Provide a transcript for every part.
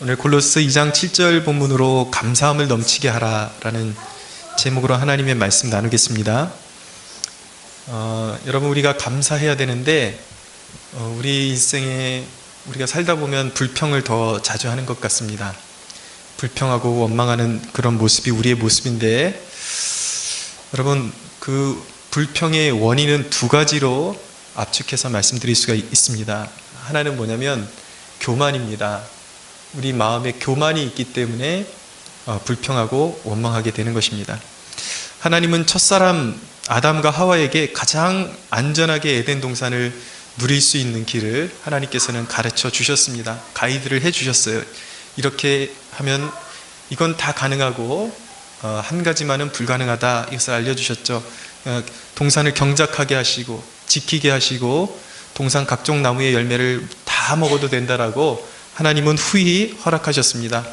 오늘 골로새 2장 7절 본문으로 감사함을 넘치게 하라라는 제목으로 하나님의 말씀 나누겠습니다. 여러분, 우리가 감사해야 되는데 우리 일생에 우리가 살다 보면 불평을 더 자주 하는 것 같습니다. 불평하고 원망하는 그런 모습이 우리의 모습인데, 여러분, 그 불평의 원인은 두 가지로 압축해서 말씀드릴 수가 있습니다. 하나는 뭐냐면 교만입니다. 우리 마음에 교만이 있기 때문에 불평하고 원망하게 되는 것입니다. 하나님은 첫사람 아담과 하와에게 가장 안전하게 에덴 동산을 누릴 수 있는 길을 하나님께서는 가르쳐 주셨습니다. 가이드를 해 주셨어요. 이렇게 하면 이건 다 가능하고 한 가지만은 불가능하다, 이것을 알려주셨죠. 동산을 경작하게 하시고 지키게 하시고 동산 각종 나무의 열매를 다 먹어도 된다라고 하나님은 후히 허락하셨습니다.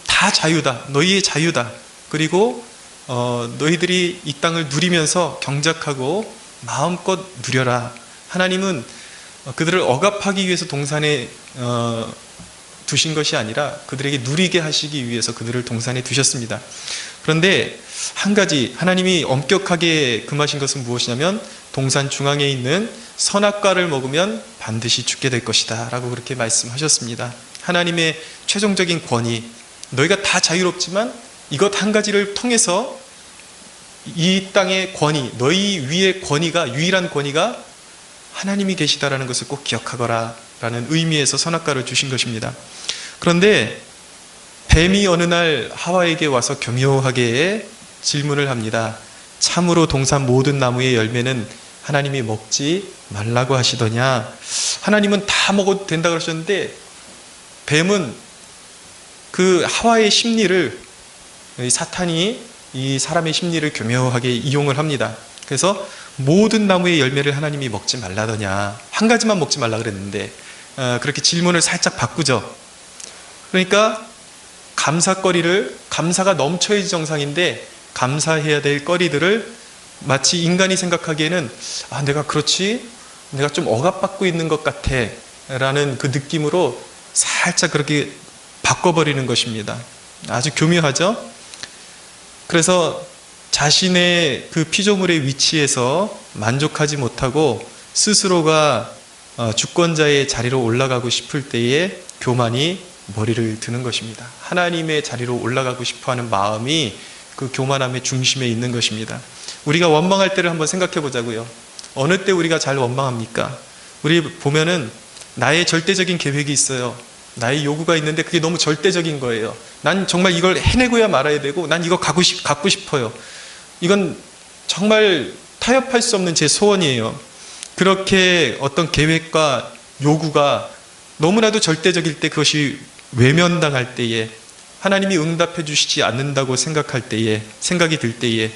다 자유다, 너희의 자유다. 그리고 너희들이 이 땅을 누리면서 경작하고 마음껏 누려라. 하나님은 그들을 억압하기 위해서 동산에 두신 것이 아니라 그들에게 누리게 하시기 위해서 그들을 동산에 두셨습니다. 그런데 한 가지 하나님이 엄격하게 금하신 것은 무엇이냐면 동산 중앙에 있는 선악과를 먹으면 반드시 죽게 될 것이다 라고 그렇게 말씀하셨습니다. 하나님의 최종적인 권위, 너희가 다 자유롭지만 이것 한 가지를 통해서 이 땅의 권위, 너희 위의 권위가, 유일한 권위가 하나님이 계시다라는 것을 꼭 기억하거라 라는 의미에서 선악과를 주신 것입니다. 그런데 뱀이 어느 날 하와에게 와서 교묘하게 질문을 합니다. 참으로 동산 모든 나무의 열매는 하나님이 먹지 말라고 하시더냐? 하나님은 다 먹어도 된다 그러셨는데 뱀은 그 하와의 심리를, 사탄이 이 사람의 심리를 교묘하게 이용을 합니다. 그래서 모든 나무의 열매를 하나님이 먹지 말라더냐? 한 가지만 먹지 말라 그랬는데 그렇게 질문을 살짝 바꾸죠. 그러니까 감사가 넘쳐야지 정상인데 감사해야 될 거리들을 마치 인간이 생각하기에는 내가 그렇지, 내가 좀 억압받고 있는 것 같아 라는 그 느낌으로 살짝 그렇게 바꿔버리는 것입니다. 아주 교묘하죠? 그래서 자신의 그 피조물의 위치에서 만족하지 못하고 스스로가 주권자의 자리로 올라가고 싶을 때에 교만이 머리를 드는 것입니다. 하나님의 자리로 올라가고 싶어하는 마음이 그 교만함의 중심에 있는 것입니다. 우리가 원망할 때를 한번 생각해 보자고요. 어느 때 우리가 잘 원망합니까? 우리 보면은 나의 절대적인 계획이 있어요. 나의 요구가 있는데 그게 너무 절대적인 거예요. 난 정말 이걸 해내고야 말아야 되고 난 이거 갖고 싶어요. 이건 정말 타협할 수 없는 제 소원이에요. 그렇게 어떤 계획과 요구가 너무나도 절대적일 때, 그것이 외면당할 때에, 하나님이 응답해 주시지 않는다고 생각이 들 때에,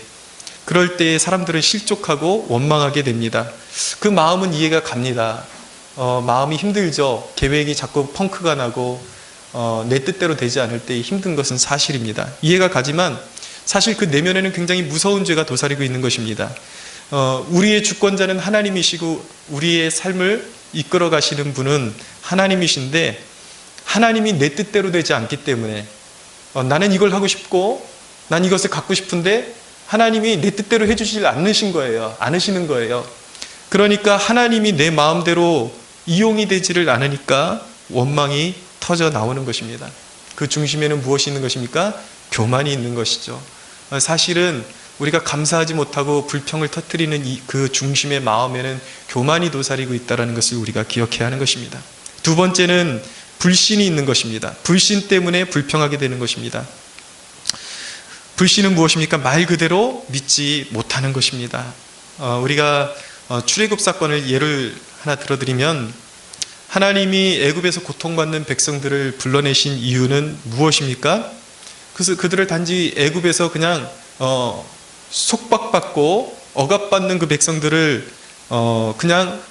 그럴 때에 사람들은 실족하고 원망하게 됩니다. 그 마음은 이해가 갑니다. 마음이 힘들죠. 계획이 자꾸 펑크가 나고 내 뜻대로 되지 않을 때 힘든 것은 사실입니다. 이해가 가지만 사실 그 내면에는 굉장히 무서운 죄가 도사리고 있는 것입니다. 우리의 주권자는 하나님이시고 우리의 삶을 이끌어 가시는 분은 하나님이신데, 하나님이 내 뜻대로 되지 않기 때문에 나는 이걸 하고 싶고 난 이것을 갖고 싶은데 하나님이 내 뜻대로 해주질 않으시는 거예요. 그러니까 하나님이 내 마음대로 이용이 되지를 않으니까 원망이 터져 나오는 것입니다. 그 중심에는 무엇이 있는 것입니까? 교만이 있는 것이죠. 사실은 우리가 감사하지 못하고 불평을 터뜨리는 그 중심의 마음에는 교만이 도사리고 있다는 것을 우리가 기억해야 하는 것입니다. 두 번째는 불신이 있는 것입니다. 불신 때문에 불평하게 되는 것입니다. 불신은 무엇입니까? 말 그대로 믿지 못하는 것입니다. 우리가 출애굽 사건을 예를 하나 들어드리면, 하나님이 애굽에서 고통받는 백성들을 불러내신 이유는 무엇입니까? 그래서 그들을 단지 애굽에서 그냥 속박받고 억압받는 그 백성들을 그냥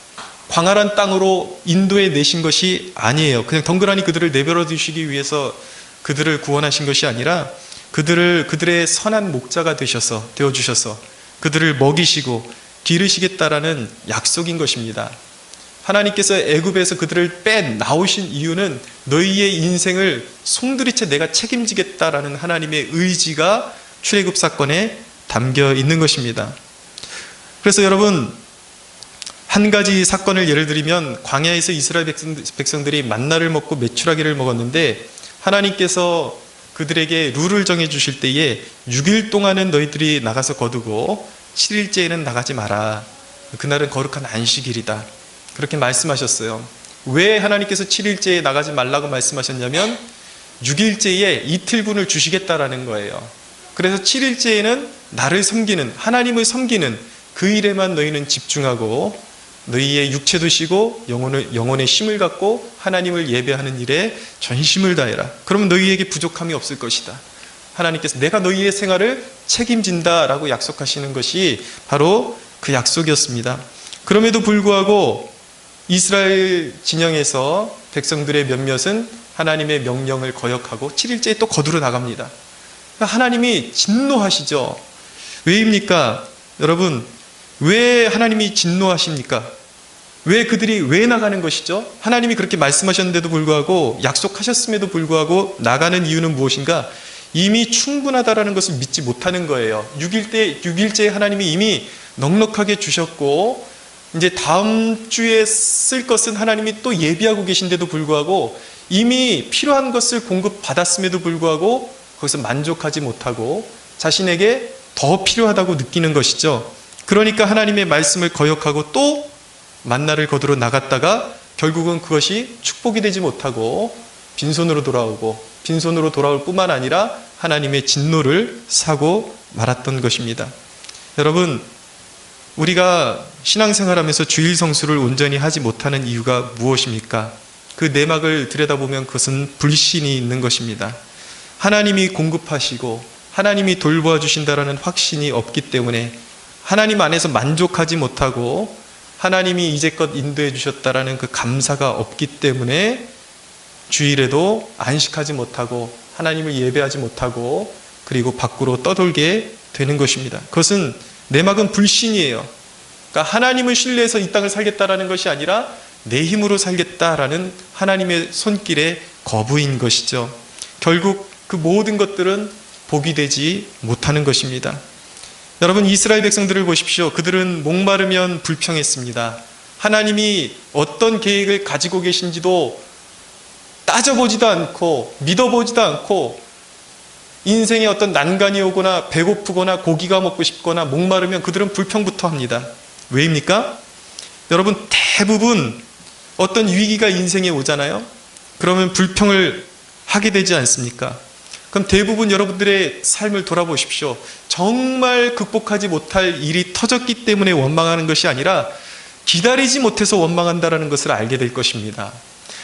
광활한 땅으로 인도해 내신 것이 아니에요. 그냥 덩그러니 그들을 내버려 두시기 위해서 그들을 구원하신 것이 아니라 그들의 선한 목자가 되어 주셔서 그들을 먹이시고 기르시겠다라는 약속인 것입니다. 하나님께서 애굽에서 그들을 빼 나오신 이유는 너희의 인생을 송두리째 내가 책임지겠다라는 하나님의 의지가 출애굽 사건에 담겨 있는 것입니다. 그래서 여러분, 한 가지 사건을 예를 들면 광야에서 이스라엘 백성들이 만나를 먹고 메추라기를 먹었는데 하나님께서 그들에게 룰을 정해 주실 때에 6일 동안은 너희들이 나가서 거두고 7일째에는 나가지 마라. 그날은 거룩한 안식일이다. 그렇게 말씀하셨어요. 왜 하나님께서 7일째에 나가지 말라고 말씀하셨냐면 6일째에 이틀분을 주시겠다라는 거예요. 그래서 7일째에는 나를 섬기는, 하나님을 섬기는 그 일에만 너희는 집중하고 너희의 육체도 쉬고 영혼의 힘을 갖고 하나님을 예배하는 일에 전심을 다해라. 그러면 너희에게 부족함이 없을 것이다. 하나님께서 내가 너희의 생활을 책임진다라고 약속하시는 것이 바로 그 약속이었습니다. 그럼에도 불구하고 이스라엘 진영에서 백성들의 몇몇은 하나님의 명령을 거역하고 7일째에 또 거두러 나갑니다. 하나님이 진노하시죠. 왜입니까? 여러분, 왜 하나님이 진노하십니까? 왜 그들이 왜 나가는 것이죠? 하나님이 그렇게 말씀하셨는데도 불구하고, 약속하셨음에도 불구하고 나가는 이유는 무엇인가? 이미 충분하다라는 것을 믿지 못하는 거예요. 6일째 하나님이 이미 넉넉하게 주셨고 이제 다음 주에 쓸 것은 하나님이 또 예비하고 계신데도 불구하고 이미 필요한 것을 공급받았음에도 불구하고 거기서 만족하지 못하고 자신에게 더 필요하다고 느끼는 것이죠. 그러니까 하나님의 말씀을 거역하고 또 만나를 거두러 나갔다가 결국은 그것이 축복이 되지 못하고 빈손으로 돌아오고 빈손으로 돌아올 뿐만 아니라 하나님의 진노를 사고 말았던 것입니다. 여러분, 우리가 신앙생활하면서 주일 성수를 온전히 하지 못하는 이유가 무엇입니까? 그 내막을 들여다보면 그것은 불신이 있는 것입니다. 하나님이 공급하시고 하나님이 돌보아 주신다라는 확신이 없기 때문에 하나님 안에서 만족하지 못하고 하나님이 이제껏 인도해 주셨다라는 그 감사가 없기 때문에 주일에도 안식하지 못하고 하나님을 예배하지 못하고 그리고 밖으로 떠돌게 되는 것입니다. 그것은 내막은 불신이에요. 그러니까 하나님을 신뢰해서 이 땅을 살겠다라는 것이 아니라 내 힘으로 살겠다라는 하나님의 손길의 거부인 것이죠. 결국 그 모든 것들은 복이 되지 못하는 것입니다. 여러분, 이스라엘 백성들을 보십시오. 그들은 목마르면 불평했습니다. 하나님이 어떤 계획을 가지고 계신지도 따져보지도 않고 믿어보지도 않고 인생에 어떤 난간이 오거나 배고프거나 고기가 먹고 싶거나 목마르면 그들은 불평부터 합니다. 왜입니까? 여러분, 대부분 어떤 위기가 인생에 오잖아요. 그러면 불평을 하게 되지 않습니까? 그럼 대부분 여러분들의 삶을 돌아보십시오. 정말 극복하지 못할 일이 터졌기 때문에 원망하는 것이 아니라 기다리지 못해서 원망한다는 것을 알게 될 것입니다.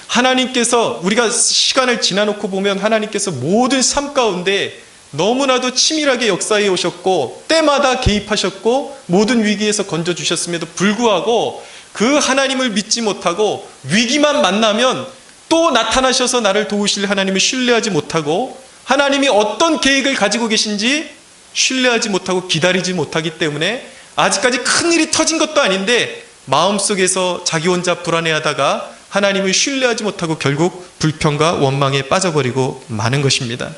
하나님께서 우리가 시간을 지나놓고 보면 하나님께서 모든 삶 가운데 너무나도 치밀하게 역사해 오셨고 때마다 개입하셨고 모든 위기에서 건져주셨음에도 불구하고 그 하나님을 믿지 못하고 위기만 만나면 또 나타나셔서 나를 도우실 하나님을 신뢰하지 못하고 하나님이 어떤 계획을 가지고 계신지 신뢰하지 못하고 기다리지 못하기 때문에 아직까지 큰 일이 터진 것도 아닌데 마음속에서 자기 혼자 불안해하다가 하나님을 신뢰하지 못하고 결국 불평과 원망에 빠져버리고 마는 것입니다.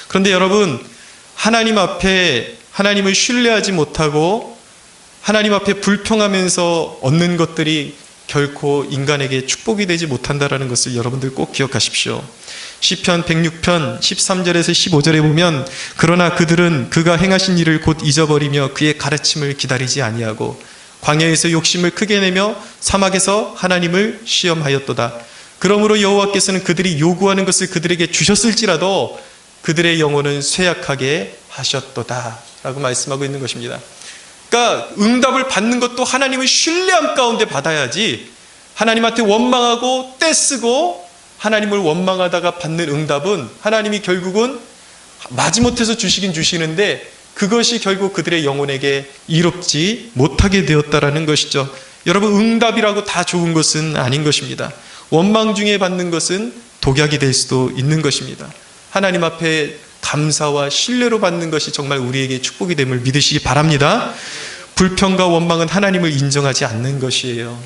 그런데 여러분, 하나님 앞에 하나님을 신뢰하지 못하고 하나님 앞에 불평하면서 얻는 것들이 결코 인간에게 축복이 되지 못한다는 것을 여러분들 꼭 기억하십시오. 시편 106편 13절에서 15절에 보면 그러나 그들은 그가 행하신 일을 곧 잊어버리며 그의 가르침을 기다리지 아니하고 광야에서 욕심을 크게 내며 사막에서 하나님을 시험하였도다. 그러므로 여호와께서는 그들이 요구하는 것을 그들에게 주셨을지라도 그들의 영혼은 쇠약하게 하셨도다 라고 말씀하고 있는 것입니다. 그러니까 응답을 받는 것도 하나님을 신뢰함 가운데 받아야지 하나님한테 원망하고 떼쓰고 하나님을 원망하다가 받는 응답은 하나님이 결국은 마지못해서 주시긴 주시는데 그것이 결국 그들의 영혼에게 이롭지 못하게 되었다라는 것이죠. 여러분, 응답이라고 다 좋은 것은 아닌 것입니다. 원망 중에 받는 것은 독약이 될 수도 있는 것입니다. 하나님 앞에 감사와 신뢰로 받는 것이 정말 우리에게 축복이 됨을 믿으시기 바랍니다. 불평과 원망은 하나님을 인정하지 않는 것이에요.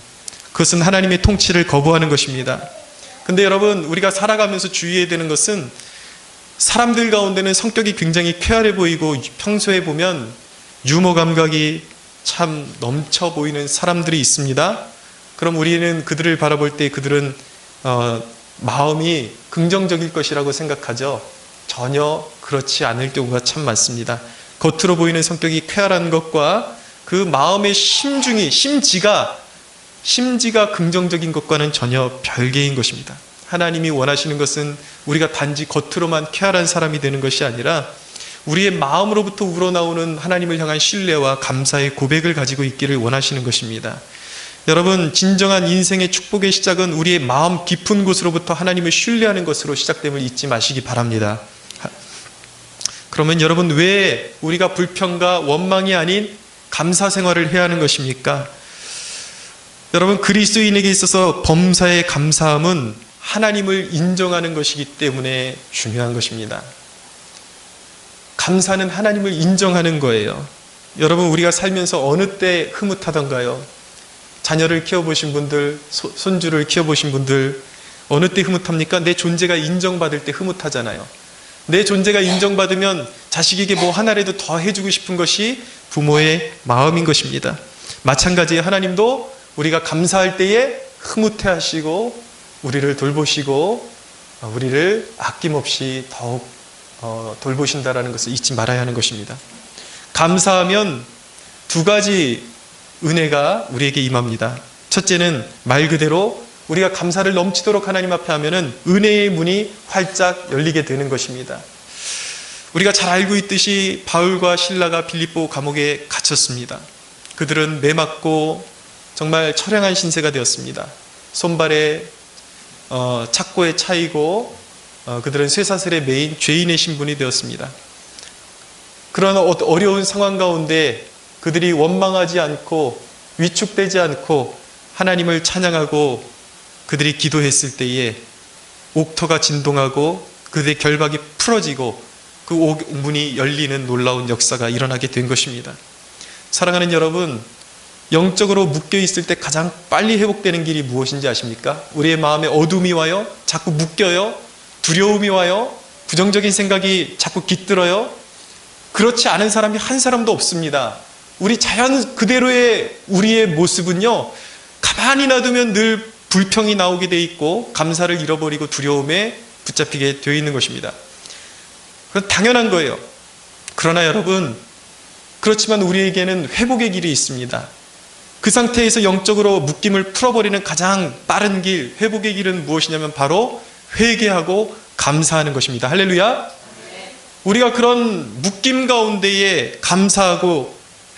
그것은 하나님의 통치를 거부하는 것입니다. 근데 여러분, 우리가 살아가면서 주의해야 되는 것은 사람들 가운데는 성격이 굉장히 쾌활해 보이고 평소에 보면 유머 감각이 참 넘쳐 보이는 사람들이 있습니다. 그럼 우리는 그들을 바라볼 때 그들은 마음이 긍정적일 것이라고 생각하죠. 전혀 그렇지 않을 경우가 참 많습니다. 겉으로 보이는 성격이 쾌활한 것과 그 마음의 심지가 긍정적인 것과는 전혀 별개인 것입니다. 하나님이 원하시는 것은 우리가 단지 겉으로만 쾌활한 사람이 되는 것이 아니라 우리의 마음으로부터 우러나오는 하나님을 향한 신뢰와 감사의 고백을 가지고 있기를 원하시는 것입니다. 여러분, 진정한 인생의 축복의 시작은 우리의 마음 깊은 곳으로부터 하나님을 신뢰하는 것으로 시작됨을 잊지 마시기 바랍니다. 그러면 여러분, 왜 우리가 불평과 원망이 아닌 감사 생활을 해야 하는 것입니까? 여러분, 그리스도인에게 있어서 범사의 감사함은 하나님을 인정하는 것이기 때문에 중요한 것입니다. 감사는 하나님을 인정하는 거예요. 여러분, 우리가 살면서 어느 때 흐뭇하던가요? 자녀를 키워보신 분들, 손주를 키워보신 분들, 어느 때 흐뭇합니까? 내 존재가 인정받을 때 흐뭇하잖아요. 내 존재가 인정받으면 자식에게 뭐 하나라도 더 해주고 싶은 것이 부모의 마음인 것입니다. 마찬가지에 하나님도 우리가 감사할 때에 흐뭇해 하시고 우리를 돌보시고 우리를 아낌없이 더욱 돌보신다라는 것을 잊지 말아야 하는 것입니다. 감사하면 두 가지 은혜가 우리에게 임합니다. 첫째는 말 그대로 우리가 감사를 넘치도록 하나님 앞에 하면은 은혜의 문이 활짝 열리게 되는 것입니다. 우리가 잘 알고 있듯이 바울과 실라가 빌립보 감옥에 갇혔습니다. 그들은 매맞고 정말 처량한 신세가 되었습니다. 손발에 착고에 차이고 그들은 쇠사슬에 매인 죄인의 신분이 되었습니다. 그런 어려운 상황 가운데 그들이 원망하지 않고 위축되지 않고 하나님을 찬양하고 그들이 기도했을 때에 옥터가 진동하고 그들의 결박이 풀어지고 그 문이 열리는 놀라운 역사가 일어나게 된 것입니다. 사랑하는 여러분, 영적으로 묶여 있을 때 가장 빨리 회복되는 길이 무엇인지 아십니까? 우리의 마음에 어둠이 와요. 자꾸 묶여요. 두려움이 와요. 부정적인 생각이 자꾸 깃들어요. 그렇지 않은 사람이 한 사람도 없습니다. 우리 자연 그대로의 우리의 모습은요, 가만히 놔두면 늘 불평이 나오게 돼 있고 감사를 잃어버리고 두려움에 붙잡히게 되어 있는 것입니다. 그건 당연한 거예요. 그러나 여러분, 그렇지만 우리에게는 회복의 길이 있습니다. 그 상태에서 영적으로 묶임을 풀어버리는 가장 빠른 길, 회복의 길은 무엇이냐면 바로 회개하고 감사하는 것입니다. 할렐루야! 우리가 그런 묶임 가운데에 감사하고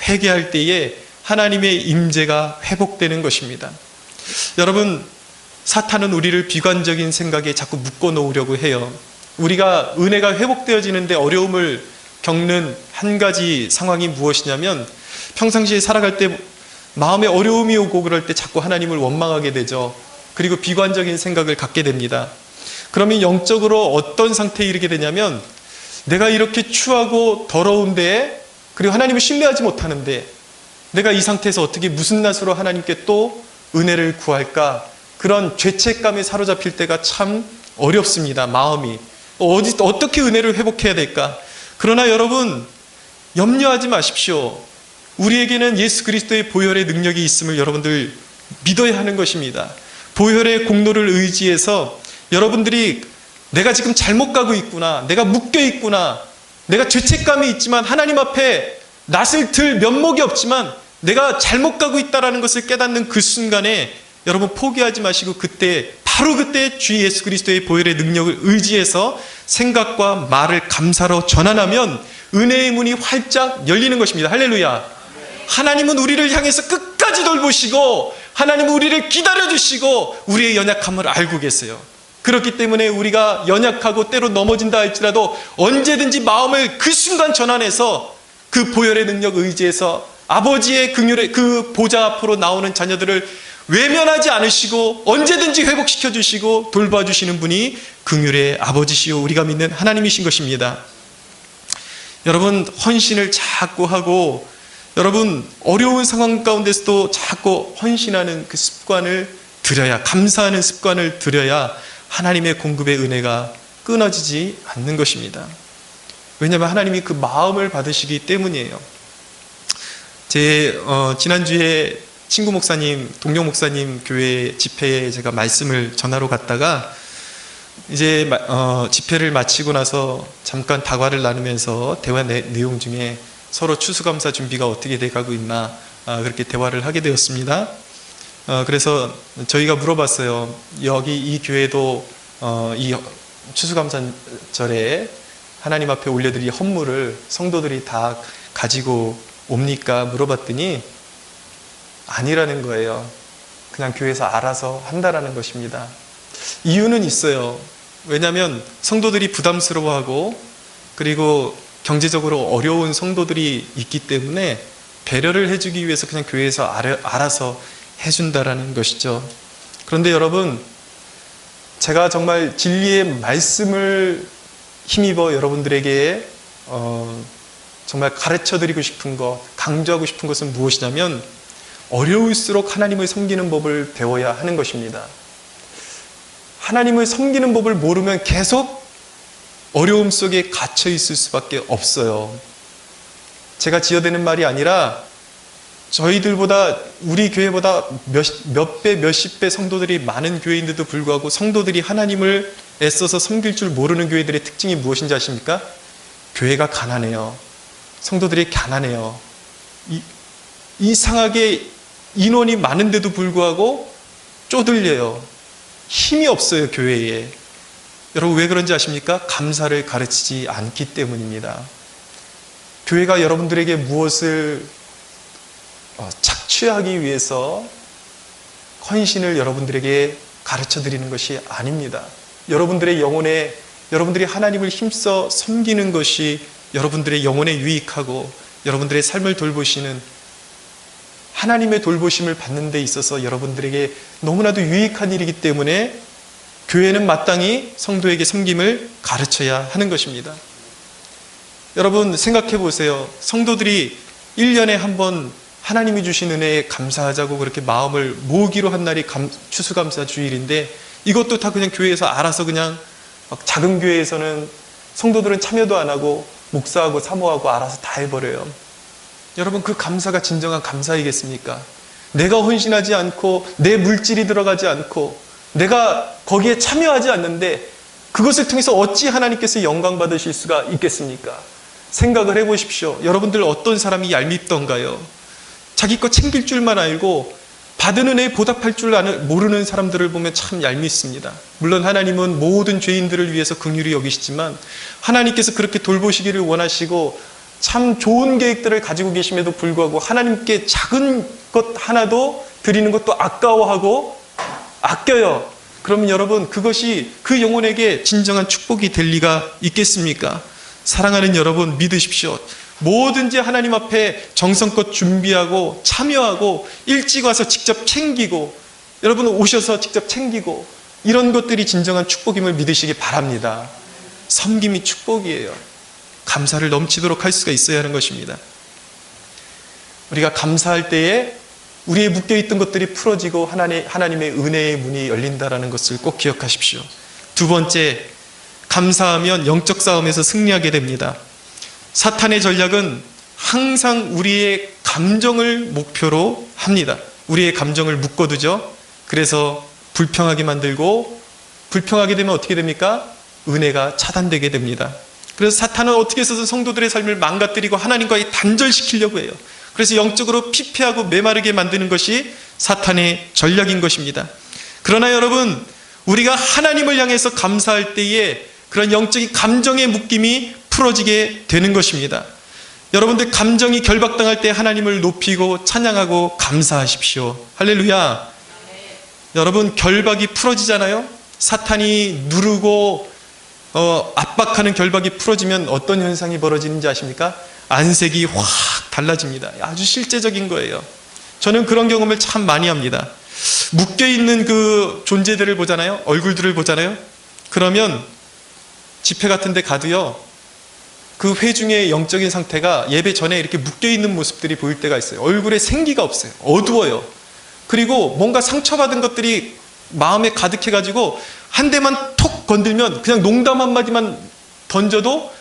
회개할 때에 하나님의 임재가 회복되는 것입니다. 여러분, 사탄은 우리를 비관적인 생각에 자꾸 묶어 놓으려고 해요. 우리가 은혜가 회복되어지는데 어려움을 겪는 한 가지 상황이 무엇이냐면 평상시에 살아갈 때 마음에 어려움이 오고 그럴 때 자꾸 하나님을 원망하게 되죠. 그리고 비관적인 생각을 갖게 됩니다. 그러면 영적으로 어떤 상태에 이르게 되냐면 내가 이렇게 추하고 더러운데 그리고 하나님을 신뢰하지 못하는데 내가 이 상태에서 어떻게 무슨 낯으로 하나님께 또 은혜를 구할까? 그런 죄책감에 사로잡힐 때가 참 어렵습니다. 마음이. 어떻게 은혜를 회복해야 될까? 그러나 여러분, 염려하지 마십시오. 우리에게는 예수 그리스도의 보혈의 능력이 있음을 여러분들 믿어야 하는 것입니다. 보혈의 공로를 의지해서 여러분들이 내가 지금 잘못 가고 있구나, 내가 묶여 있구나, 내가 죄책감이 있지만 하나님 앞에 낯을 들 면목이 없지만 내가 잘못 가고 있다는 것을 깨닫는 그 순간에 여러분 포기하지 마시고 바로 그때 주 예수 그리스도의 보혈의 능력을 의지해서 생각과 말을 감사로 전환하면 은혜의 문이 활짝 열리는 것입니다. 할렐루야. 하나님은 우리를 향해서 끝까지 돌보시고 하나님은 우리를 기다려주시고 우리의 연약함을 알고 계세요. 그렇기 때문에 우리가 연약하고 때로 넘어진다 할지라도 언제든지 마음을 그 순간 전환해서 그 보혈의 능력 의지해서 아버지의 긍휼의 그 보좌 앞으로 나오는 자녀들을 외면하지 않으시고 언제든지 회복시켜 주시고 돌봐주시는 분이 긍휼의 아버지시요 우리가 믿는 하나님이신 것입니다. 여러분, 헌신을 자꾸 하고 여러분, 어려운 상황 가운데서도 자꾸 헌신하는 그 습관을 들여야, 감사하는 습관을 들여야 하나님의 공급의 은혜가 끊어지지 않는 것입니다. 왜냐하면 하나님이 그 마음을 받으시기 때문이에요. 지난주에 친구 목사님, 동료 목사님 교회 집회에 제가 말씀을 전하러 갔다가 이제 집회를 마치고 나서 잠깐 다과를 나누면서 대화 내용 중에 서로 추수감사 준비가 어떻게 돼가고 있나 그렇게 대화를 하게 되었습니다. 그래서 저희가 물어봤어요. 여기 이 교회도 이 추수감사절에 하나님 앞에 올려드릴 헌물을 성도들이 다 가지고 옵니까? 물어봤더니 아니라는 거예요. 그냥 교회에서 알아서 한다라는 것입니다. 이유는 있어요. 왜냐하면 성도들이 부담스러워하고 그리고 경제적으로 어려운 성도들이 있기 때문에 배려를 해주기 위해서 그냥 교회에서 알아서 해준다라는 것이죠. 그런데 여러분, 제가 정말 진리의 말씀을 힘입어 여러분들에게 정말 가르쳐드리고 싶은 것, 강조하고 싶은 것은 무엇이냐면 어려울수록 하나님을 섬기는 법을 배워야 하는 것입니다. 하나님을 섬기는 법을 모르면 계속 어려움 속에 갇혀 있을 수밖에 없어요. 제가 지어대는 말이 아니라 저희들보다, 우리 교회보다 몇 배, 몇십 배 성도들이 많은 교회인데도 불구하고 성도들이 하나님을 애써서 섬길 줄 모르는 교회들의 특징이 무엇인지 아십니까? 교회가 가난해요. 성도들이 가난해요. 이상하게 인원이 많은데도 불구하고 쪼들려요. 힘이 없어요, 교회에. 여러분, 왜 그런지 아십니까? 감사를 가르치지 않기 때문입니다. 교회가 여러분들에게 무엇을 착취하기 위해서 헌신을 여러분들에게 가르쳐 드리는 것이 아닙니다. 여러분들의 영혼에, 여러분들이 하나님을 힘써 섬기는 것이 여러분들의 영혼에 유익하고 여러분들의 삶을 돌보시는, 하나님의 돌보심을 받는 데 있어서 여러분들에게 너무나도 유익한 일이기 때문에 교회는 마땅히 성도에게 섬김을 가르쳐야 하는 것입니다. 여러분, 생각해 보세요. 성도들이 1년에 한 번 하나님이 주신 은혜에 감사하자고 그렇게 마음을 모으기로 한 날이 추수감사 주일인데, 이것도 다 그냥 교회에서 알아서 그냥 작은 교회에서는 성도들은 참여도 안 하고 목사하고 사모하고 알아서 다 해버려요. 여러분, 그 감사가 진정한 감사이겠습니까? 내가 헌신하지 않고 내 물질이 들어가지 않고 내가 거기에 참여하지 않는데 그것을 통해서 어찌 하나님께서 영광 받으실 수가 있겠습니까? 생각을 해보십시오. 여러분들 어떤 사람이 얄밉던가요? 자기 거 챙길 줄만 알고 받은 은혜에 보답할 줄 모르는 사람들을 보면 참 얄밉습니다. 물론 하나님은 모든 죄인들을 위해서 긍휼히 여기시지만 하나님께서 그렇게 돌보시기를 원하시고 참 좋은 계획들을 가지고 계심에도 불구하고 하나님께 작은 것 하나도 드리는 것도 아까워하고 아껴요. 그러면 여러분, 그것이 그 영혼에게 진정한 축복이 될 리가 있겠습니까? 사랑하는 여러분, 믿으십시오. 뭐든지 하나님 앞에 정성껏 준비하고 참여하고 일찍 와서 직접 챙기고, 여러분 오셔서 직접 챙기고, 이런 것들이 진정한 축복임을 믿으시기 바랍니다. 섬김이 축복이에요. 감사를 넘치도록 할 수가 있어야 하는 것입니다. 우리가 감사할 때에 우리의 묶여있던 것들이 풀어지고 하나님의 은혜의 문이 열린다는 것을 꼭 기억하십시오. 두 번째, 감사하면 영적 싸움에서 승리하게 됩니다. 사탄의 전략은 항상 우리의 감정을 목표로 합니다. 우리의 감정을 묶어두죠. 그래서 불평하게 만들고, 불평하게 되면 어떻게 됩니까? 은혜가 차단되게 됩니다. 그래서 사탄은 어떻게 해서든 성도들의 삶을 망가뜨리고 하나님과의 단절시키려고 해요. 그래서 영적으로 피폐하고 메마르게 만드는 것이 사탄의 전략인 것입니다. 그러나 여러분, 우리가 하나님을 향해서 감사할 때에 그런 영적인 감정의 묶임이 풀어지게 되는 것입니다. 여러분들, 감정이 결박당할 때 하나님을 높이고 찬양하고 감사하십시오. 할렐루야. 여러분, 결박이 풀어지잖아요. 사탄이 누르고 압박하는 결박이 풀어지면 어떤 현상이 벌어지는지 아십니까? 안색이 확 달라집니다. 아주 실제적인 거예요. 저는 그런 경험을 참 많이 합니다. 묶여있는 그 존재들을 보잖아요. 얼굴들을 보잖아요. 그러면 집회 같은 데 가도요, 그 회중의 영적인 상태가 예배 전에 이렇게 묶여있는 모습들이 보일 때가 있어요. 얼굴에 생기가 없어요. 어두워요. 그리고 뭔가 상처받은 것들이 마음에 가득해가지고 한 대만 톡 건들면 그냥 농담 한마디만 던져도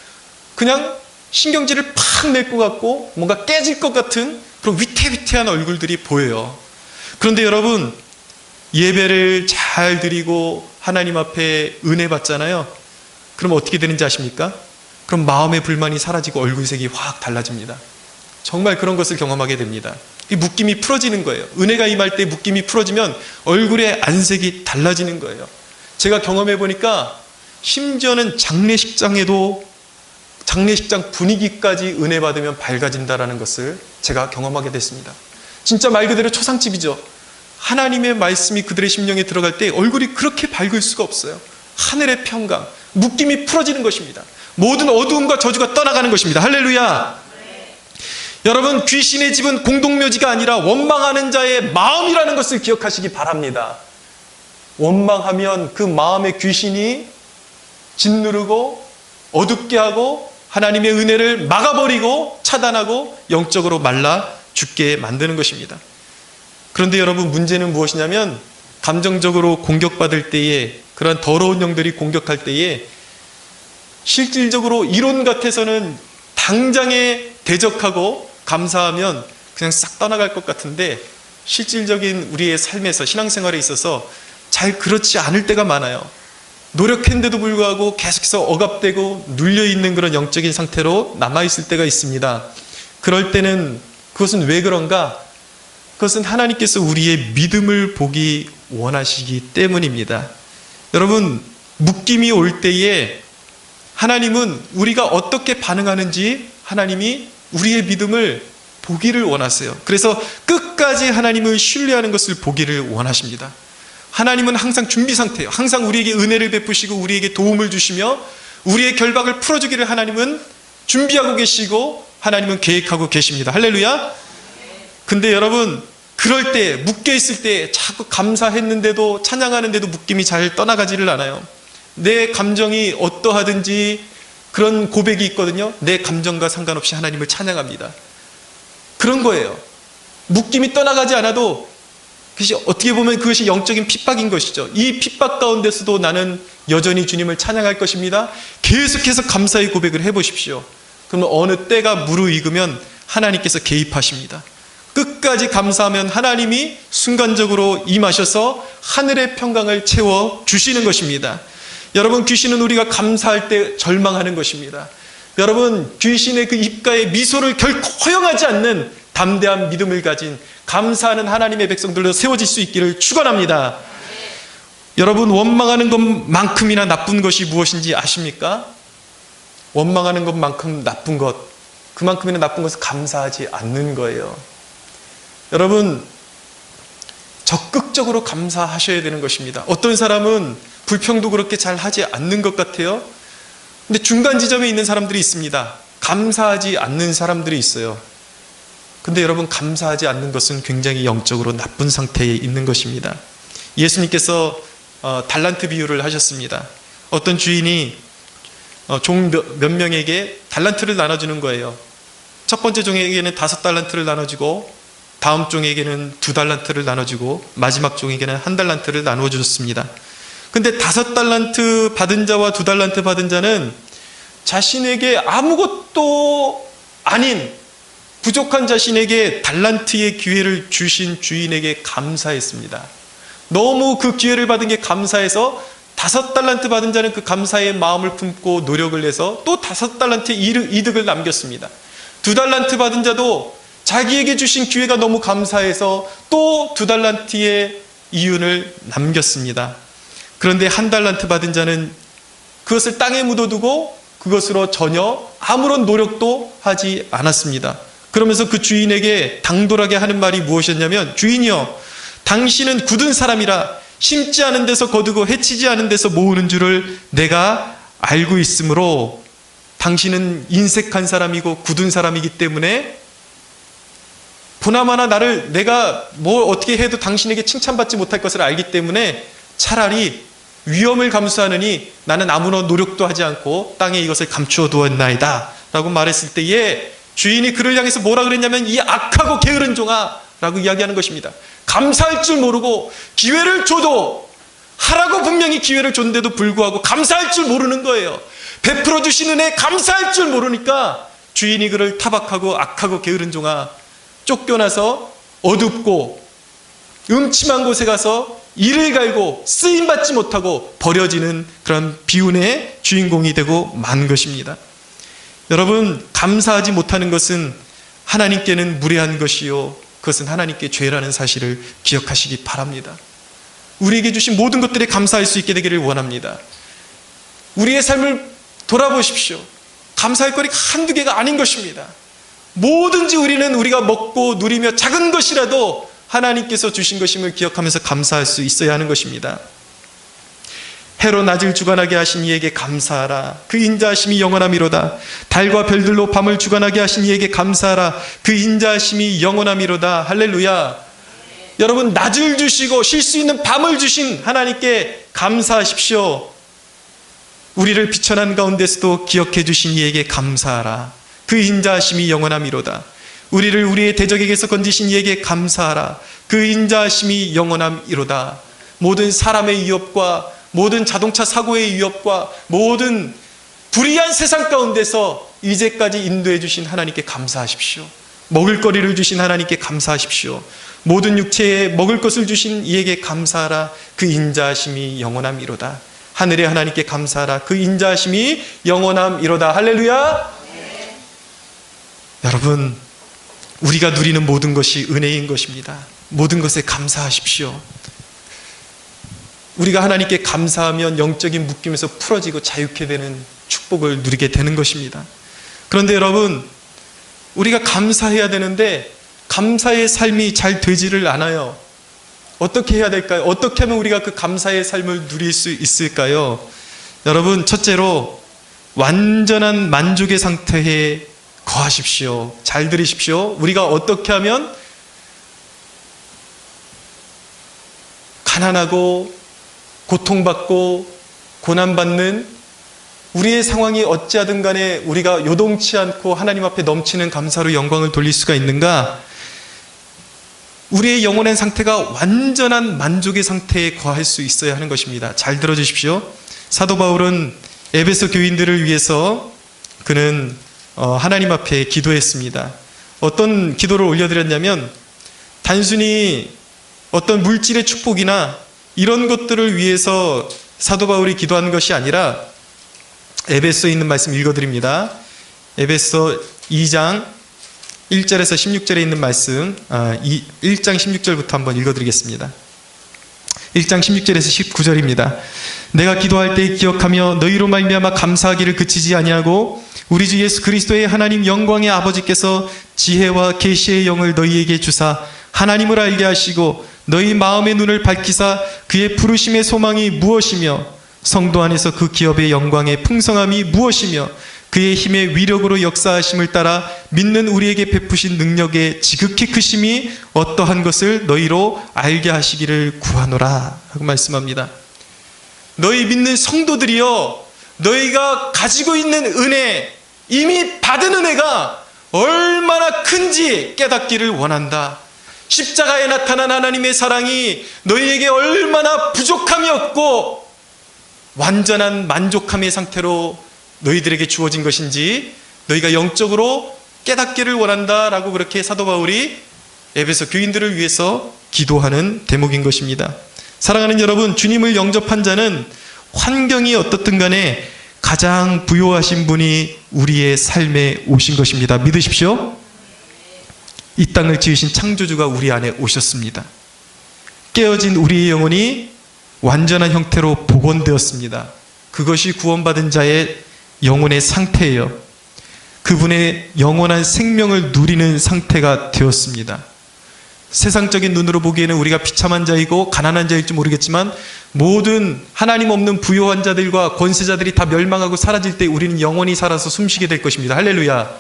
그냥 신경질을 팍 낼 것 같고 뭔가 깨질 것 같은 그런 위태위태한 얼굴들이 보여요. 그런데 여러분, 예배를 잘 드리고 하나님 앞에 은혜 받잖아요. 그럼 어떻게 되는지 아십니까? 그럼 마음의 불만이 사라지고 얼굴색이 확 달라집니다. 정말 그런 것을 경험하게 됩니다. 이 묶임이 풀어지는 거예요. 은혜가 임할 때 묶임이 풀어지면 얼굴의 안색이 달라지는 거예요. 제가 경험해 보니까 심지어는 장례식장에도 장례식장 분위기까지 은혜 받으면 밝아진다는 것을 제가 경험하게 됐습니다. 진짜 말 그대로 초상집이죠. 하나님의 말씀이 그들의 심령에 들어갈 때 얼굴이 그렇게 밝을 수가 없어요. 하늘의 평강, 묶임이 풀어지는 것입니다. 모든 어두움과 저주가 떠나가는 것입니다. 할렐루야. 여러분, 귀신의 집은 공동묘지가 아니라 원망하는 자의 마음이라는 것을 기억하시기 바랍니다. 원망하면 그 마음의 귀신이 짓누르고 어둡게 하고 하나님의 은혜를 막아버리고 차단하고 영적으로 말라 죽게 만드는 것입니다. 그런데 여러분, 문제는 무엇이냐면 감정적으로 공격받을 때에, 그런 더러운 영들이 공격할 때에 실질적으로 이론 같아서는 당장에 대적하고 감사하면 그냥 싹 떠나갈 것 같은데 실질적인 우리의 삶에서, 신앙생활에 있어서 잘 그렇지 않을 때가 많아요. 노력했는데도 불구하고 계속해서 억압되고 눌려있는 그런 영적인 상태로 남아있을 때가 있습니다. 그럴 때는 그것은 왜 그런가? 그것은 하나님께서 우리의 믿음을 보기 원하시기 때문입니다. 여러분, 묶임이 올 때에 하나님은 우리가 어떻게 반응하는지 하나님이 우리의 믿음을 보기를 원하세요. 그래서 끝까지 하나님을 신뢰하는 것을 보기를 원하십니다. 하나님은 항상 준비 상태예요. 항상 우리에게 은혜를 베푸시고 우리에게 도움을 주시며 우리의 결박을 풀어주기를 하나님은 준비하고 계시고 하나님은 계획하고 계십니다. 할렐루야. 근데 여러분, 그럴 때, 묶여있을 때 자꾸 감사했는데도, 찬양하는데도 묶임이 잘 떠나가지를 않아요. 내 감정이 어떠하든지 그런 고백이 있거든요. 내 감정과 상관없이 하나님을 찬양합니다. 그런 거예요. 묶임이 떠나가지 않아도 그것이 어떻게 보면 그것이 영적인 핍박인 것이죠. 이 핍박 가운데서도 나는 여전히 주님을 찬양할 것입니다. 계속해서 감사의 고백을 해보십시오. 그러면 어느 때가 무르익으면 하나님께서 개입하십니다. 끝까지 감사하면 하나님이 순간적으로 임하셔서 하늘의 평강을 채워주시는 것입니다. 여러분, 귀신은 우리가 감사할 때 절망하는 것입니다. 여러분, 귀신의 그 입가에 미소를 결코 허용하지 않는 담대한 믿음을 가진 감사하는 하나님의 백성들로 세워질 수 있기를 축원합니다. 여러분, 원망하는 것만큼이나 나쁜 것이 무엇인지 아십니까? 원망하는 것만큼 나쁜 것, 그만큼이나 나쁜 것은 감사하지 않는 거예요. 여러분, 적극적으로 감사하셔야 되는 것입니다. 어떤 사람은 불평도 그렇게 잘 하지 않는 것 같아요. 근데 중간 지점에 있는 사람들이 있습니다. 감사하지 않는 사람들이 있어요. 근데 여러분, 감사하지 않는 것은 굉장히 영적으로 나쁜 상태에 있는 것입니다. 예수님께서 달란트 비유를 하셨습니다. 어떤 주인이 종 몇 명에게 달란트를 나눠주는 거예요. 첫 번째 종에게는 5달란트를 나눠주고, 다음 종에게는 2달란트를 나눠주고, 마지막 종에게는 1달란트를 나누어 주셨습니다. 근데 5달란트 받은 자와 2달란트 받은 자는 자신에게 아무것도 아닌 부족한 자신에게 달란트의 기회를 주신 주인에게 감사했습니다. 너무 그 기회를 받은 게 감사해서 5달란트 받은 자는 그 감사의 마음을 품고 노력을 해서 또 5달란트의 이득을 남겼습니다. 2달란트 받은 자도 자기에게 주신 기회가 너무 감사해서 또 2달란트의 이윤을 남겼습니다. 그런데 1달란트 받은 자는 그것을 땅에 묻어두고 그것으로 전혀 아무런 노력도 하지 않았습니다. 그러면서 그 주인에게 당돌하게 하는 말이 무엇이었냐면, 주인이여, 당신은 굳은 사람이라 심지 않은 데서 거두고 해치지 않은 데서 모으는 줄을 내가 알고 있으므로 당신은 인색한 사람이고 굳은 사람이기 때문에 보나마나 내가 뭘 어떻게 해도 당신에게 칭찬받지 못할 것을 알기 때문에 차라리 위험을 감수하느니 나는 아무런 노력도 하지 않고 땅에 이것을 감추어 두었나이다 라고 말했을 때에 주인이 그를 향해서 뭐라 그랬냐면 이 악하고 게으른 종아 라고 이야기하는 것입니다. 감사할 줄 모르고 기회를 줘도 하라고 분명히 기회를 줬는데도 불구하고 감사할 줄 모르는 거예요. 베풀어 주신 은혜에 감사할 줄 모르니까 주인이 그를 타박하고 악하고 게으른 종아, 쫓겨나서 어둡고 음침한 곳에 가서 이를 갈고 쓰임받지 못하고 버려지는 그런 비운의 주인공이 되고 만 것입니다. 여러분, 감사하지 못하는 것은 하나님께는 무례한 것이요 그것은 하나님께 죄라는 사실을 기억하시기 바랍니다. 우리에게 주신 모든 것들에 감사할 수 있게 되기를 원합니다. 우리의 삶을 돌아보십시오. 감사할 거리가 한두 개가 아닌 것입니다. 뭐든지 우리가 먹고 누리며 작은 것이라도 하나님께서 주신 것임을 기억하면서 감사할 수 있어야 하는 것입니다. 해로 낮을 주관하게 하신 이에게 감사하라. 그 인자하심이 영원함이로다. 달과 별들로 밤을 주관하게 하신 이에게 감사하라. 그 인자하심이 영원함이로다. 할렐루야. 여러분, 낮을 주시고 쉴 수 있는 밤을 주신 하나님께 감사하십시오. 우리를 비천한 가운데서도 기억해 주신 이에게 감사하라. 그 인자하심이 영원함이로다. 우리를 우리의 대적에게서 건지신 이에게 감사하라. 그 인자하심이 영원함이로다. 모든 사람의 위협과 모든 자동차 사고의 위협과 모든 불의한 세상 가운데서 이제까지 인도해 주신 하나님께 감사하십시오. 먹을 거리를 주신 하나님께 감사하십시오. 모든 육체에 먹을 것을 주신 이에게 감사하라. 그 인자하심이 영원함이로다. 하늘의 하나님께 감사하라. 그 인자하심이 영원함이로다. 할렐루야. 네. 여러분, 우리가 누리는 모든 것이 은혜인 것입니다. 모든 것에 감사하십시오. 우리가 하나님께 감사하면 영적인 묶임에서 풀어지고 자유케 되는 축복을 누리게 되는 것입니다. 그런데 여러분, 우리가 감사해야 되는데 감사의 삶이 잘 되지를 않아요. 어떻게 해야 될까요? 어떻게 하면 우리가 그 감사의 삶을 누릴 수 있을까요? 여러분, 첫째로 완전한 만족의 상태에 거하십시오. 잘 들으십시오. 우리가 어떻게 하면 가난하고 고통받고 고난받는 우리의 상황이 어찌하든 간에 우리가 요동치 않고 하나님 앞에 넘치는 감사로 영광을 돌릴 수가 있는가? 우리의 영혼의 상태가 완전한 만족의 상태에 거할 수 있어야 하는 것입니다. 잘 들어주십시오. 사도 바울은 에베소 교인들을 위해서 그는 하나님 앞에 기도했습니다. 어떤 기도를 올려드렸냐면 단순히 어떤 물질의 축복이나 이런 것들을 위해서 사도 바울이 기도한 것이 아니라 에베소에 있는 말씀 읽어드립니다. 에베소 2장 1절에서 16절에 있는 말씀, 1장 16절부터 한번 읽어드리겠습니다. 1장 16절에서 19절입니다. 내가 기도할 때 기억하며 너희로 말미암아 감사하기를 그치지 아니하고 우리 주 예수 그리스도의 하나님 영광의 아버지께서 지혜와 계시의 영을 너희에게 주사 하나님을 알게 하시고 너희 마음의 눈을 밝히사 그의 부르심의 소망이 무엇이며 성도 안에서 그 기업의 영광의 풍성함이 무엇이며 그의 힘의 위력으로 역사하심을 따라 믿는 우리에게 베푸신 능력의 지극히 크심이 어떠한 것을 너희로 알게 하시기를 구하노라 하고 말씀합니다. 너희 믿는 성도들이여, 너희가 가지고 있는 은혜, 이미 받은 은혜가 얼마나 큰지 깨닫기를 원한다. 십자가에 나타난 하나님의 사랑이 너희에게 얼마나 부족함이 없고 완전한 만족함의 상태로 너희들에게 주어진 것인지 너희가 영적으로 깨닫기를 원한다라고 그렇게 사도 바울이 에베소 교인들을 위해서 기도하는 대목인 것입니다. 사랑하는 여러분, 주님을 영접한 자는 환경이 어떻든 간에 가장 부요하신 분이 우리의 삶에 오신 것입니다. 믿으십시오. 이 땅을 지으신 창조주가 우리 안에 오셨습니다. 깨어진 우리의 영혼이 완전한 형태로 복원되었습니다. 그것이 구원받은 자의 영혼의 상태예요. 그분의 영원한 생명을 누리는 상태가 되었습니다. 세상적인 눈으로 보기에는 우리가 비참한 자이고 가난한 자일지 모르겠지만 모든 하나님 없는 부요한 자들과 권세자들이 다 멸망하고 사라질 때 우리는 영원히 살아서 숨쉬게 될 것입니다. 할렐루야.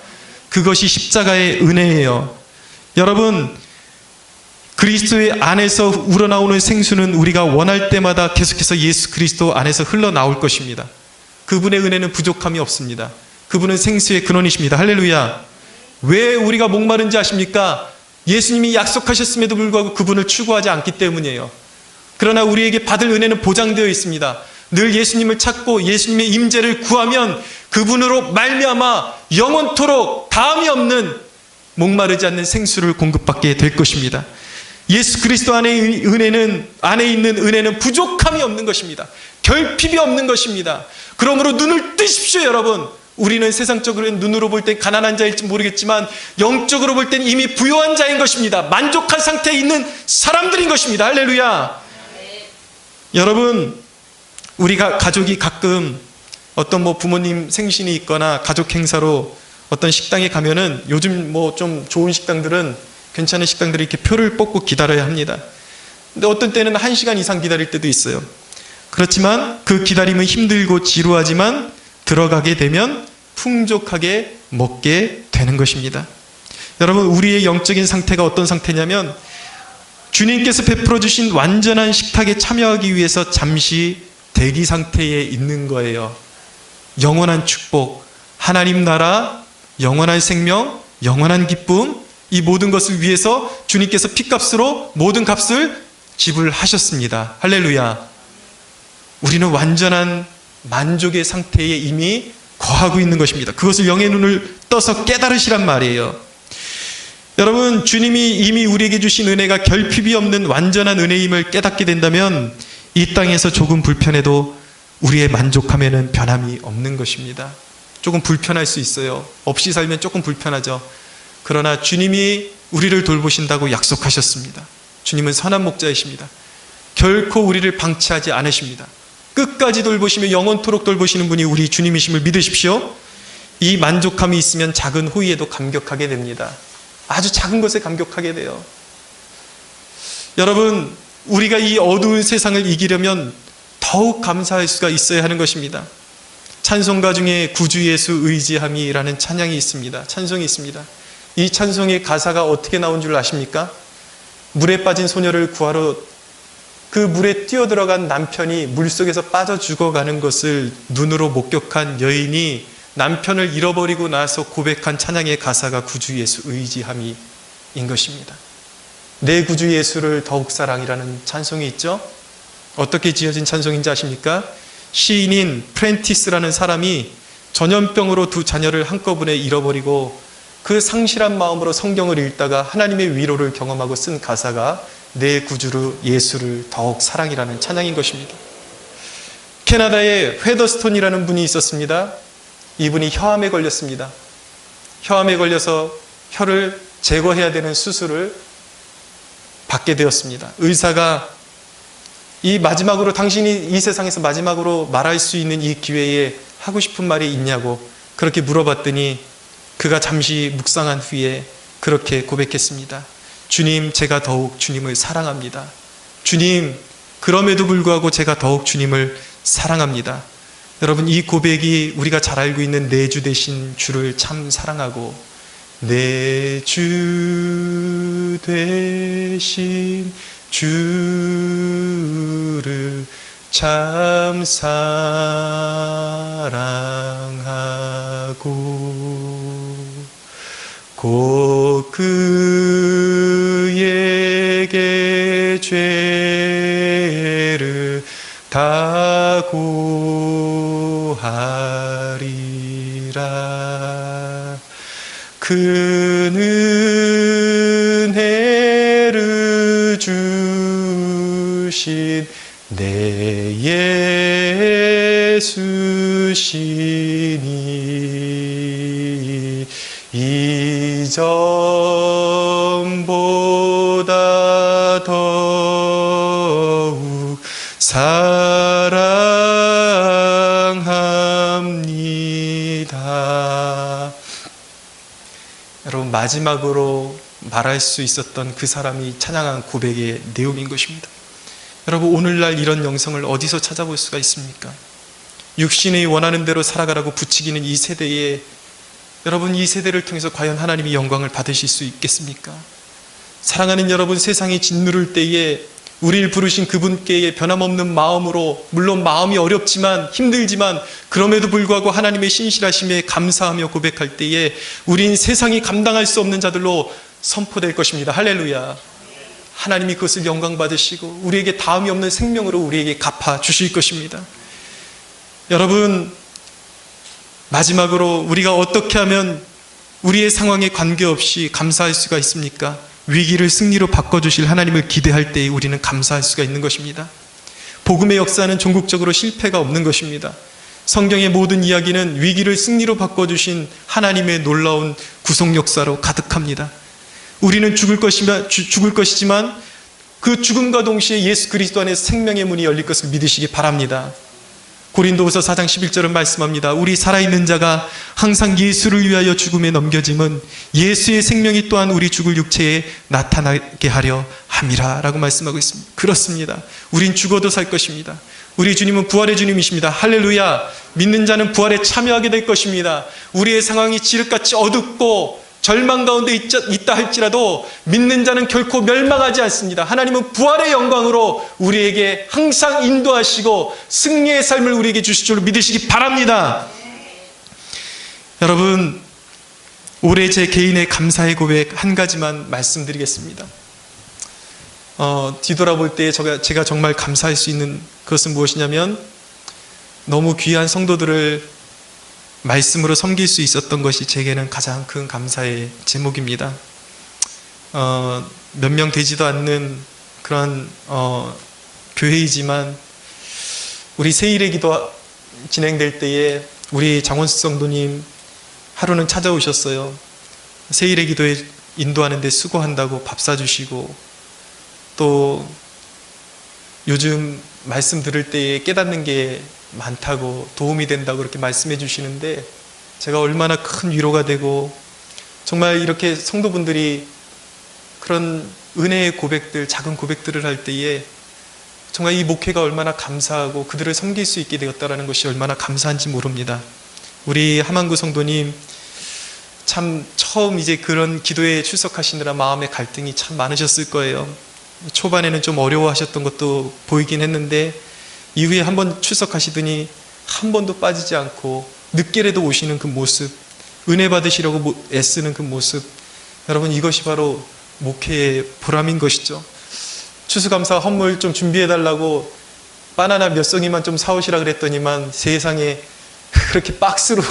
그것이 십자가의 은혜예요. 여러분, 그리스도의 안에서 우러나오는 생수는 우리가 원할 때마다 계속해서 예수 그리스도 안에서 흘러나올 것입니다. 그분의 은혜는 부족함이 없습니다. 그분은 생수의 근원이십니다. 할렐루야. 왜 우리가 목마른지 아십니까? 예수님이 약속하셨음에도 불구하고 그분을 추구하지 않기 때문이에요. 그러나 우리에게 받을 은혜는 보장되어 있습니다. 늘 예수님을 찾고 예수님의 임재를 구하면 그분으로 말미암아 영원토록 다함이 없는 목마르지 않는 생수를 공급받게 될 것입니다. 예수 그리스도 안에 있는 은혜는 부족함이 없는 것입니다. 결핍이 없는 것입니다. 그러므로 눈을 뜨십시오, 여러분. 우리는 세상적으로 눈으로 볼 때 가난한 자일지 모르겠지만 영적으로 볼 땐 이미 부요한 자인 것입니다. 만족한 상태에 있는 사람들인 것입니다. 할렐루야. 여러분, 우리가 가족이 가끔 어떤 부모님 생신이 있거나 가족 행사로 어떤 식당에 가면은 요즘 좀 좋은 식당들은 괜찮은 식당들이 이렇게 표를 뽑고 기다려야 합니다. 근데 어떤 때는 1시간 이상 기다릴 때도 있어요. 그렇지만 그 기다림은 힘들고 지루하지만 들어가게 되면 풍족하게 먹게 되는 것입니다. 여러분, 우리의 영적인 상태가 어떤 상태냐면 주님께서 베풀어 주신 완전한 식탁에 참여하기 위해서 잠시 대기 상태에 있는 거예요. 영원한 축복, 하나님 나라, 영원한 생명, 영원한 기쁨, 이 모든 것을 위해서 주님께서 피값으로 모든 값을 지불하셨습니다. 할렐루야. 우리는 완전한 만족의 상태에 이미 거하고 있는 것입니다. 그것을 영의 눈을 떠서 깨달으시란 말이에요. 여러분, 주님이 이미 우리에게 주신 은혜가 결핍이 없는 완전한 은혜임을 깨닫게 된다면 이 땅에서 조금 불편해도 우리의 만족함에는 변함이 없는 것입니다. 조금 불편할 수 있어요. 없이 살면 조금 불편하죠. 그러나 주님이 우리를 돌보신다고 약속하셨습니다. 주님은 선한 목자이십니다. 결코 우리를 방치하지 않으십니다. 끝까지 돌보시며 영원토록 돌보시는 분이 우리 주님이심을 믿으십시오. 이 만족함이 있으면 작은 호의에도 감격하게 됩니다. 아주 작은 것에 감격하게 돼요. 여러분, 우리가 이 어두운 세상을 이기려면 더욱 감사할 수가 있어야 하는 것입니다. 찬송가 중에 구주 예수 의지함이라는 찬양이 있습니다. 찬송이 있습니다. 이 찬송의 가사가 어떻게 나온 줄 아십니까? 물에 빠진 소녀를 구하러 그 물에 뛰어들어간 남편이 물속에서 빠져 죽어가는 것을 눈으로 목격한 여인이 남편을 잃어버리고 나서 고백한 찬양의 가사가 구주 예수 의지함이인 것입니다. 내 구주 예수를 더욱 사랑이라는 찬송이 있죠. 어떻게 지어진 찬송인지 아십니까? 시인인 프렌티스라는 사람이 전염병으로 2 자녀를 한꺼번에 잃어버리고 그 상실한 마음으로 성경을 읽다가 하나님의 위로를 경험하고 쓴 가사가 내 구주 예수를 더욱 사랑이라는 찬양인 것입니다. 캐나다에 헤더스톤이라는 분이 있었습니다. 이분이 혀암에 걸렸습니다. 혀암에 걸려서 혀를 제거해야 되는 수술을 받게 되었습니다. 의사가 이 마지막으로 당신이 이 세상에서 마지막으로 말할 수 있는 이 기회에 하고 싶은 말이 있냐고 그렇게 물어봤더니 그가 잠시 묵상한 후에 그렇게 고백했습니다. 주님, 제가 더욱 주님을 사랑합니다. 주님, 그럼에도 불구하고 제가 더욱 주님을 사랑합니다. 여러분, 이 고백이 우리가 잘 알고 있는 내 주 되신 주를 참 사랑하고 내 주 되신 주를 참 사랑하고 곧 그에게 죄를 다 고하리라. 그는 은혜를 주신 내 예수시니 이전보다 더욱 사랑합니다. 여러분, 마지막으로 말할 수 있었던 그 사람이 찬양한 고백의 내용인 것입니다. 여러분, 오늘날 이런 영성을 어디서 찾아볼 수가 있습니까? 육신이 원하는 대로 살아가라고 부추기는 이 세대에 여러분, 이 세대를 통해서 과연 하나님이 영광을 받으실 수 있겠습니까? 사랑하는 여러분, 세상이 짓누를 때에 우리를 부르신 그분께 변함없는 마음으로, 물론 마음이 어렵지만 힘들지만 그럼에도 불구하고 하나님의 신실하심에 감사하며 고백할 때에 우린 세상이 감당할 수 없는 자들로 선포될 것입니다. 할렐루야. 하나님이 그것을 영광 받으시고 우리에게 다음이 없는 생명으로 우리에게 갚아 주실 것입니다. 여러분, 마지막으로 우리가 어떻게 하면 우리의 상황에 관계없이 감사할 수가 있습니까? 위기를 승리로 바꿔주실 하나님을 기대할 때에 우리는 감사할 수가 있는 것입니다. 복음의 역사는 종국적으로 실패가 없는 것입니다. 성경의 모든 이야기는 위기를 승리로 바꿔주신 하나님의 놀라운 구속 역사로 가득합니다. 우리는 죽을 것이지만 그 죽음과 동시에 예수 그리스도 안에 생명의 문이 열릴 것을 믿으시기 바랍니다. 고린도후서 4장 11절은 말씀합니다. 우리 살아있는 자가 항상 예수를 위하여 죽음에 넘겨짐은 예수의 생명이 또한 우리 죽을 육체에 나타나게 하려 함이라 라고 말씀하고 있습니다. 그렇습니다. 우린 죽어도 살 것입니다. 우리 주님은 부활의 주님이십니다. 할렐루야. 믿는 자는 부활에 참여하게 될 것입니다. 우리의 상황이 지륵같이 어둡고 절망 가운데 있다 할지라도 믿는 자는 결코 멸망하지 않습니다. 하나님은 부활의 영광으로 우리에게 항상 인도하시고 승리의 삶을 우리에게 주실 줄로 믿으시기 바랍니다. 여러분, 올해 제 개인의 감사의 고백 한 가지만 말씀드리겠습니다. 뒤돌아볼 때 제가 정말 감사할 수 있는 그것은 무엇이냐면 너무 귀한 성도들을 말씀으로 섬길 수 있었던 것이 제게는 가장 큰 감사의 제목입니다. 몇 명 되지도 않는 그런 교회이지만 우리 세일의 기도 진행될 때에 우리 장원숙 성도님 하루는 찾아오셨어요. 세일의 기도에 인도하는 데 수고한다고 밥 사주시고, 또 요즘 말씀 들을 때에 깨닫는 게 많다고, 도움이 된다고 그렇게 말씀해 주시는데 제가 얼마나 큰 위로가 되고, 정말 이렇게 성도분들이 그런 은혜의 고백들, 작은 고백들을 할 때에 정말 이 목회가 얼마나 감사하고 그들을 섬길 수 있게 되었다는 것이 얼마나 감사한지 모릅니다. 우리 함안구 성도님 참 처음 이제 그런 기도에 출석하시느라 마음의 갈등이 참 많으셨을 거예요. 초반에는 좀 어려워하셨던 것도 보이긴 했는데 이후에 한번 출석하시더니 한 번도 빠지지 않고 늦게라도 오시는 그 모습, 은혜 받으시려고 애쓰는 그 모습, 여러분, 이것이 바로 목회의 보람인 것이죠. 추수감사 헌물 좀 준비해달라고 바나나 몇 송이만 좀 사오시라 그랬더니만 세상에 그렇게 박스로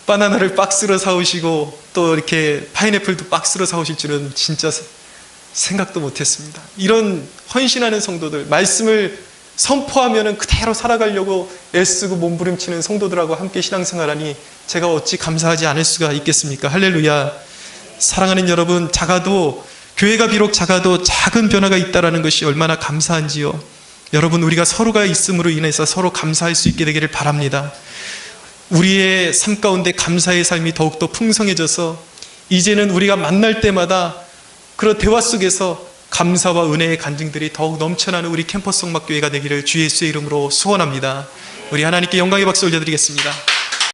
바나나를 박스로 사오시고 또 이렇게 파인애플도 박스로 사오실 줄은 진짜 생각도 못했습니다. 이런 헌신하는 성도들, 말씀을 선포하면 그대로 살아가려고 애쓰고 몸부림치는 성도들하고 함께 신앙생활하니 제가 어찌 감사하지 않을 수가 있겠습니까? 할렐루야. 사랑하는 여러분, 교회가 비록 작아도 작은 변화가 있다는 것이 얼마나 감사한지요. 여러분, 우리가 서로가 있음으로 인해서 서로 감사할 수 있게 되기를 바랍니다. 우리의 삶 가운데 감사의 삶이 더욱더 풍성해져서 이제는 우리가 만날 때마다 그런 대화 속에서 감사와 은혜의 간증들이 더욱 넘쳐나는 우리 캠퍼스 성막교회가 되기를 주 예수의 이름으로 소원합니다. 우리 하나님께 영광의 박수 올려드리겠습니다.